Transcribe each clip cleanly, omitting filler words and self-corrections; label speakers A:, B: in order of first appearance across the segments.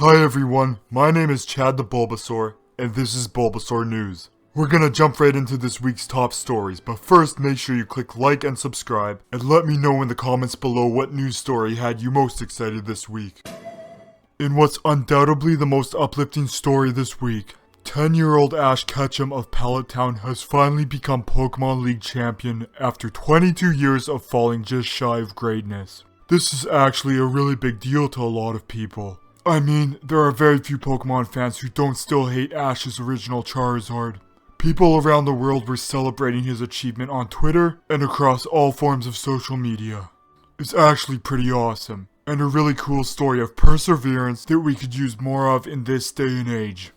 A: Hi everyone, my name is Chad the Bulbasaur, and this is Bulbasaur News. We're gonna jump right into this week's top stories, but first make sure you click like and subscribe, and let me know in the comments below what news story had you most excited this week. In what's undoubtedly the most uplifting story this week, 10-year-old Ash Ketchum of Pallet Town has finally become Pokemon League champion after 22 years of falling just shy of greatness. This is actually a really big deal to a lot of people. I mean, there are very few Pokemon fans who don't still hate Ash's original Charizard. People around the world were celebrating his achievement on Twitter and across all forms of social media. It's actually pretty awesome, and a really cool story of perseverance that we could use more of in this day and age.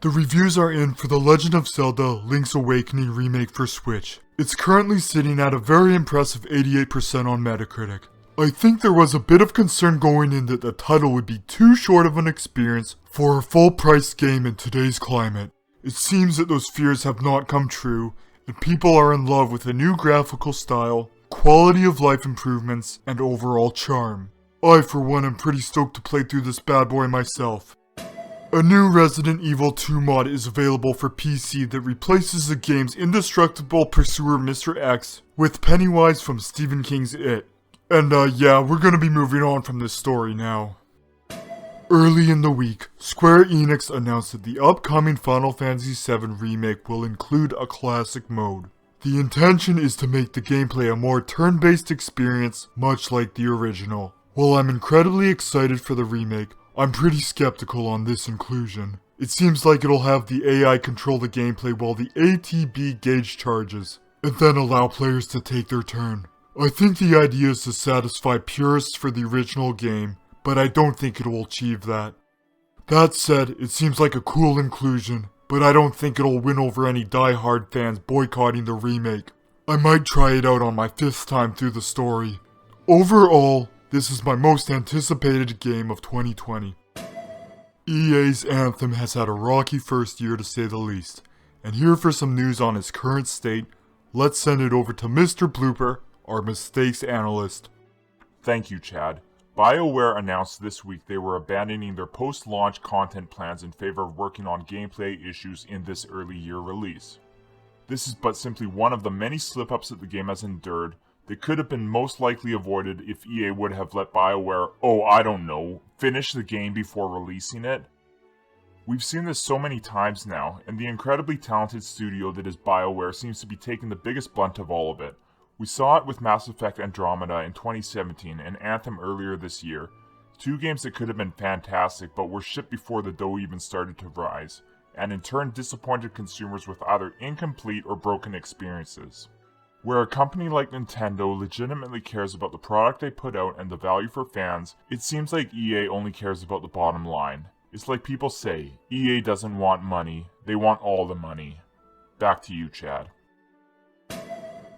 A: The reviews are in for the Legend of Zelda Link's Awakening remake for Switch. It's currently sitting at a very impressive 88% on Metacritic. I think there was a bit of concern going in that the title would be too short of an experience for a full-priced game in today's climate. It seems that those fears have not come true, and people are in love with the new graphical style, quality of life improvements, and overall charm. I, for one, am pretty stoked to play through this bad boy myself. A new Resident Evil 2 mod is available for PC that replaces the game's indestructible pursuer Mr. X with Pennywise from Stephen King's It. And yeah, we're gonna be moving on from this story now. Early in the week, Square Enix announced that the upcoming Final Fantasy VII Remake will include a classic mode. The intention is to make the gameplay a more turn-based experience, much like the original. While I'm incredibly excited for the remake, I'm pretty skeptical on this inclusion. It seems like it'll have the AI control the gameplay while the ATB gauge charges, and then allow players to take their turn. I think the idea is to satisfy purists for the original game, but I don't think it will achieve that. That said, it seems like a cool inclusion, but I don't think it'll win over any die-hard fans boycotting the remake. I might try it out on my 5th time through the story. Overall, this is my most anticipated game of 2020. EA's Anthem has had a rocky first year to say the least, and here for some news on its current state, let's send it over to Mr. Blooper, our mistakes analyst.
B: Thank you, Chad. BioWare announced this week they were abandoning their post-launch content plans in favor of working on gameplay issues in this early year release. This is but simply one of the many slip-ups that the game has endured that could have been most likely avoided if EA would have let BioWare, finish the game before releasing it. We've seen this so many times now, and the incredibly talented studio that is BioWare seems to be taking the biggest blunt of all of it. We saw it with Mass Effect Andromeda in 2017 and Anthem earlier this year, two games that could have been fantastic but were shipped before the dough even started to rise, and in turn disappointed consumers with either incomplete or broken experiences. Where a company like Nintendo legitimately cares about the product they put out and the value for fans, it seems like EA only cares about the bottom line. It's like people say, EA doesn't want money, they want all the money. Back to you, Chad.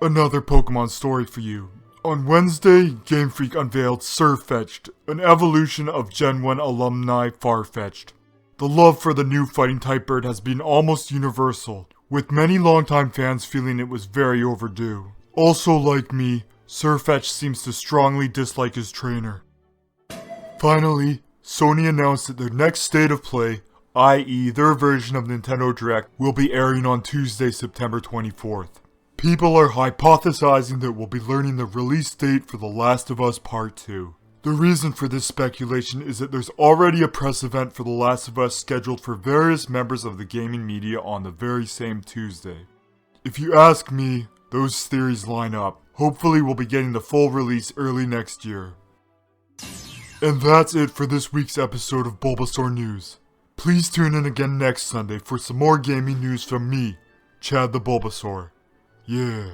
A: Another Pokemon story for you. On Wednesday, Game Freak unveiled Sirfetchd, an evolution of Gen 1 alumni Farfetchd. The love for the new fighting type bird has been almost universal, with many longtime fans feeling it was very overdue. Also like me, Sirfetchd seems to strongly dislike his trainer. Finally, Sony announced that their next state of play, i.e. their version of Nintendo Direct, will be airing on Tuesday, September 24th. People are hypothesizing that we'll be learning the release date for The Last of Us Part 2. The reason for this speculation is that there's already a press event for The Last of Us scheduled for various members of the gaming media on the very same Tuesday. If you ask me, those theories line up. Hopefully we'll be getting the full release early next year. And that's it for this week's episode of Bulbasaur News. Please tune in again next Sunday for some more gaming news from me, Chad the Bulbasaur. Yeah.